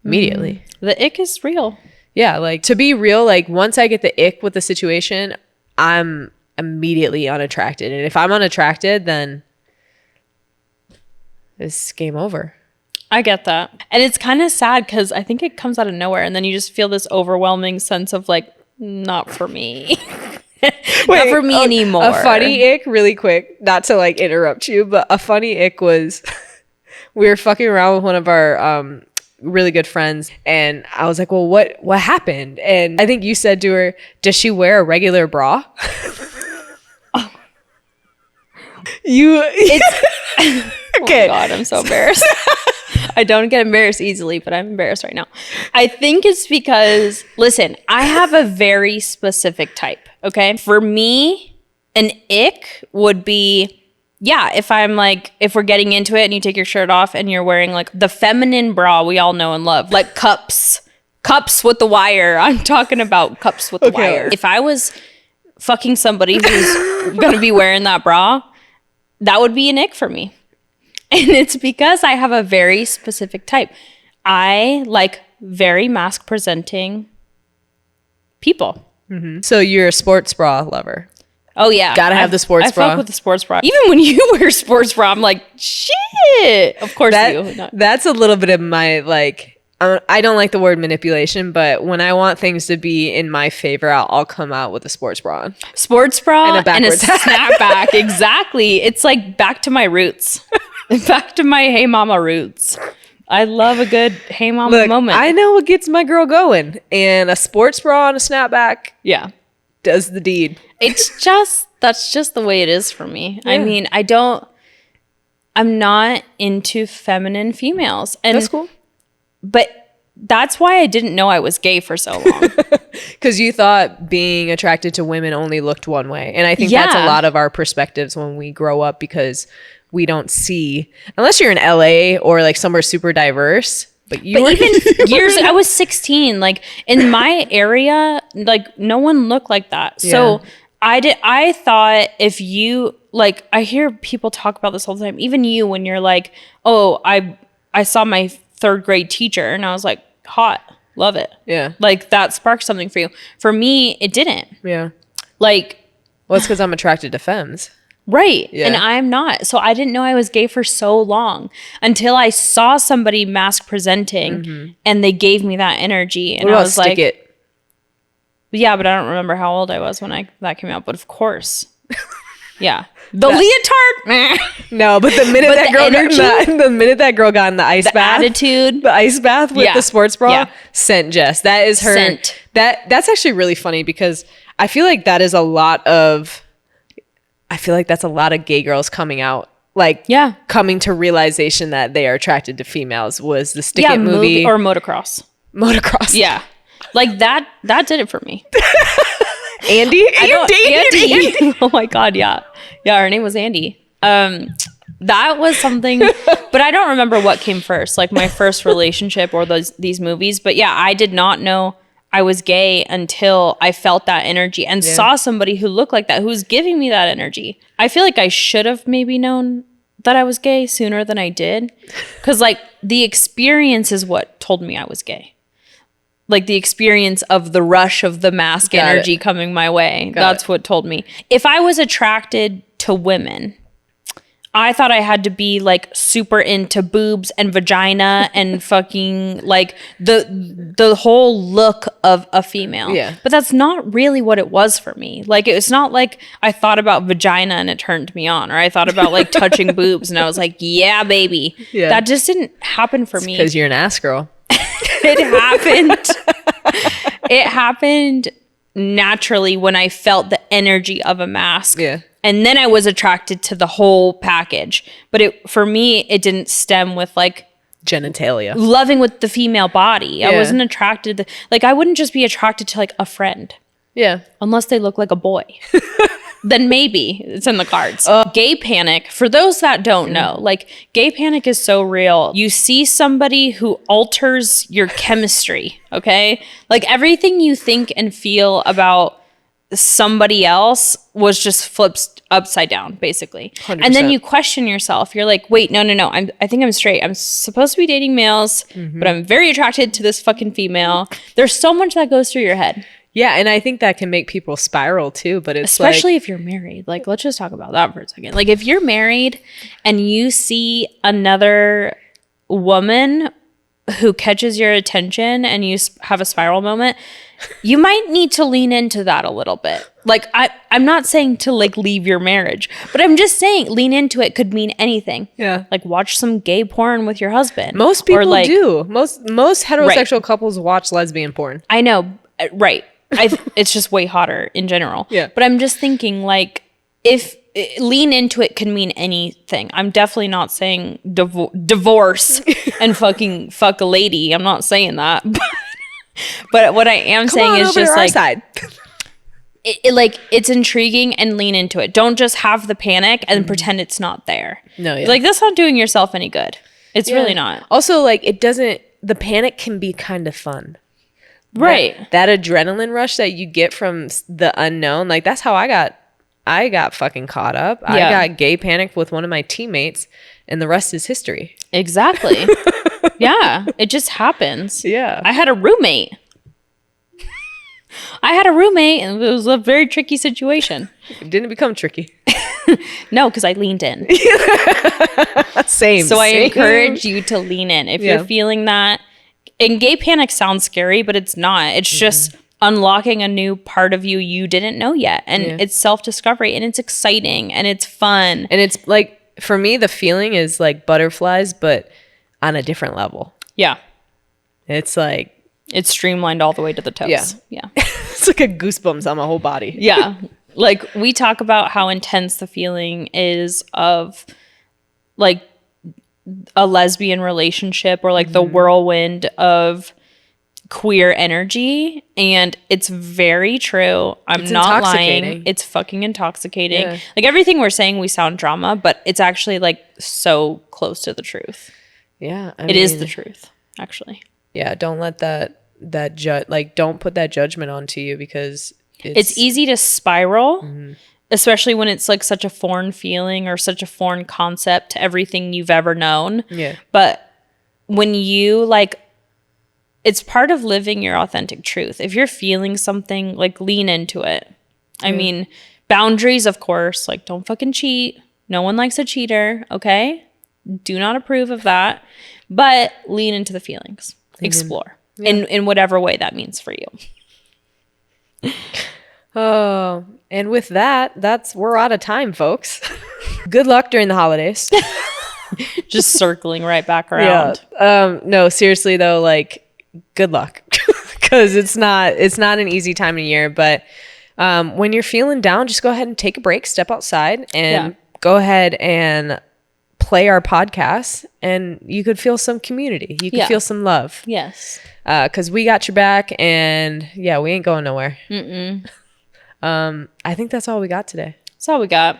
Immediately. The ick is real. Yeah, like, to be real, like, once I get the ick with the situation, I'm immediately unattracted. And if I'm unattracted, then it's game over. I get that. And it's kind of sad because I think it comes out of nowhere. And then you just feel this overwhelming sense of, like, not for me. Not for me anymore. A funny ick, really quick, not to, like, interrupt you, but a funny ick was we were fucking around with one of our really good friends, and I was like, well, what happened? And I think you said to her, does she wear a regular bra? It's okay. Oh my God, I'm so embarrassed. I don't get embarrassed easily, but I'm embarrassed right now. I think it's because, listen, I have a very specific type, okay? For me, an ick would be, yeah, if we're getting into it and you take your shirt off and you're wearing like the feminine bra we all know and love, like cups with the wire. I'm talking about cups with the wire. If I was fucking somebody who's gonna be wearing that bra, that would be an ick for me. And it's because I have a very specific type. I like very mask presenting people. Mm-hmm. So you're a sports bra lover. Oh yeah. Gotta have the sports bra. I fuck with the sports bra. Even when you wear sports bra, I'm like, shit. Of course you. No. That's a little bit of my like, I don't like the word manipulation, but when I want things to be in my favor, I'll come out with a sports bra on. Sports bra and a snapback. Exactly. It's like back to my roots. Back to my hey mama roots. I love a good hey mama moment. I know what gets my girl going, and a sports bra and a snapback, yeah, does the deed. That's just the way it is for me. Yeah. I mean, I'm not into feminine females, and that's cool. But that's why I didn't know I was gay for so long. Because you thought being attracted to women only looked one way, and I think that's a lot of our perspectives when we grow up, because we don't see, unless you're in LA or like somewhere super diverse. But even years, I was 16. Like in my area, like no one looked like that. Yeah. So I thought if you like, I hear people talk about this all the time. Even you, when you're like, oh, I saw my third grade teacher and I was like, hot, love it. Yeah. Like that sparked something for you. For me, it didn't. Yeah. Like, well, it's because I'm attracted to femmes. Right. Yeah. And I'm not. So I didn't know I was gay for so long until I saw somebody mask presenting and they gave me that energy. And I was like, it? Yeah, but I don't remember how old I was when that came out. But of course. Yeah. The leotard. No, but the minute that girl got in the ice bath. Attitude. The ice bath with the sports bra. Sent Jess. That is her. Sent. That's actually really funny, because I feel like that's a lot of gay girls coming out, like coming to realization that they are attracted to females. Was the Stick It movie or Motocross? Yeah, like that did it for me. Andy, Andy. Oh my God, yeah, her name was Andy. That was something, but I don't remember what came first, like my first relationship or these movies. But yeah, I did not know I was gay until I felt that energy and saw somebody who looked like that, who was giving me that energy. I feel like I should have maybe known that I was gay sooner than I did. Because like the experience is what told me I was gay. Like the experience of the rush of the mask energy coming my way. That's what told me. If I was attracted to women, I thought I had to be like super into boobs and vagina and fucking like the whole look of a female. Yeah. But that's not really what it was for me. Like it's not like I thought about vagina and it turned me on, or I thought about like touching boobs and I was like, yeah, baby. Yeah. That just didn't happen for me. Because you're an ass girl. It happened naturally when I felt the energy of a mask. Yeah. And then I was attracted to the whole package. But for me, it didn't stem with like genitalia. Loving with the female body. Yeah. I wasn't attracted to, like, I wouldn't just be attracted to like a friend. Yeah. Unless they look like a boy. Then maybe it's in the cards. Gay panic, for those that don't know, like gay panic is so real. You see somebody who alters your chemistry, okay? Like everything you think and feel about somebody else was just flipped upside down, basically. 100%. And then you question yourself. You're like, wait, no. I think I'm straight. I'm supposed to be dating males, but I'm very attracted to this fucking female. There's so much that goes through your head. Yeah, and I think that can make people spiral too, but it's especially if you're married. Like, let's just talk about that for a second. Like, if you're married and you see another woman who catches your attention and you have a spiral moment, you might need to lean into that a little bit. Like, I'm not saying to like leave your marriage, but I'm just saying lean into it could mean anything. Yeah. Like watch some gay porn with your husband. Most people do. Most heterosexual couples watch lesbian porn. I know. Right. It's just way hotter in general. Yeah. But I'm just thinking, like, if lean into it can mean anything. I'm definitely not saying divorce and fucking fuck a lady. I'm not saying that. But what I am saying is just like, side. It's intriguing and lean into it. Don't just have the panic and pretend it's not there. No, yeah. Like, that's not doing yourself any good. It's really not. Also, like, the panic can be kind of fun. Right. That adrenaline rush that you get from the unknown, like, that's how I got fucking caught up. Yeah. I got gay panicked with one of my teammates, and the rest is history. Exactly. Yeah. It just happens. Yeah. I had a roommate, and it was a very tricky situation. It didn't become tricky. No, because I leaned in. Same. So I encourage you to lean in. If you're feeling that, and gay panic sounds scary, but it's not. It's just unlocking a new part of you didn't know yet. And it's self-discovery, and it's exciting, and it's fun. And it's like, for me, the feeling is like butterflies, but on a different level. Yeah. It's like, it's streamlined all the way to the toes. Yeah. It's like a goosebumps on my whole body. Yeah. Like, we talk about how intense the feeling is of like a lesbian relationship, or like the whirlwind of queer energy, and it's very true. I'm not lying. It's fucking intoxicating. Yeah. Like, everything we're saying, we sound drama, but it's actually like so close to the truth. Yeah. It is the truth, actually. Yeah. Don't let that don't put that judgment onto you, because it's easy to spiral, especially when it's like such a foreign feeling or such a foreign concept to everything you've ever known. Yeah. But when you like, it's part of living your authentic truth. If you're feeling something, like, lean into it. I mean, boundaries, of course, like, don't fucking cheat. No one likes a cheater. Okay. Do not approve of that, but lean into the feelings. Explore in whatever way that means for you. Oh, and with that, we're out of time, folks. Good luck during the holidays. Just circling right back around. Yeah. No, seriously though, like, good luck, because it's not an easy time of year. But when you're feeling down, just go ahead and take a break, step outside, and go ahead and play our podcast, and you could feel some community. You could feel some love. Yes. Because we got your back, and we ain't going nowhere. I think that's all we got today. That's all we got.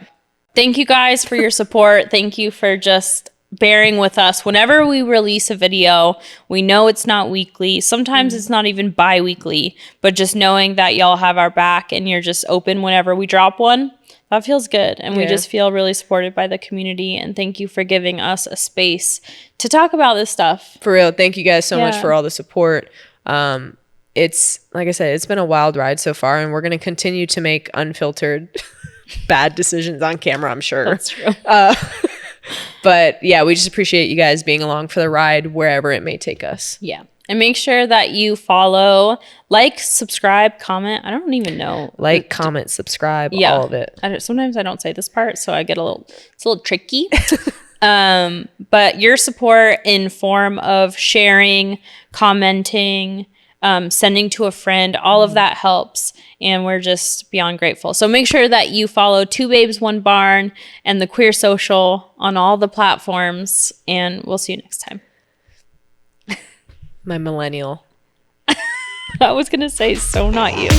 Thank you guys for your support. Thank you for just bearing with us. Whenever we release a video, we know it's not weekly. Sometimes it's not even bi-weekly, but just knowing that y'all have our back and you're just open whenever we drop one, that feels good. And we just feel really supported by the community. And thank you for giving us a space to talk about this stuff. For real. Thank you guys so much for all the support. It's, like I said, it's been a wild ride so far, and we're going to continue to make unfiltered bad decisions on camera, I'm sure. That's true. But yeah, we just appreciate you guys being along for the ride wherever it may take us. Yeah. And make sure that you follow, like, subscribe, comment. I don't even know. Like, comment, subscribe, all of it. Sometimes I don't say this part, so I get it's a little tricky. But your support in form of sharing, commenting, sending to a friend, all of that helps. And we're just beyond grateful. So make sure that you follow Two Babes, One Barn and the Queer Social on all the platforms. And we'll see you next time. My millennial. I was going to say, so not you.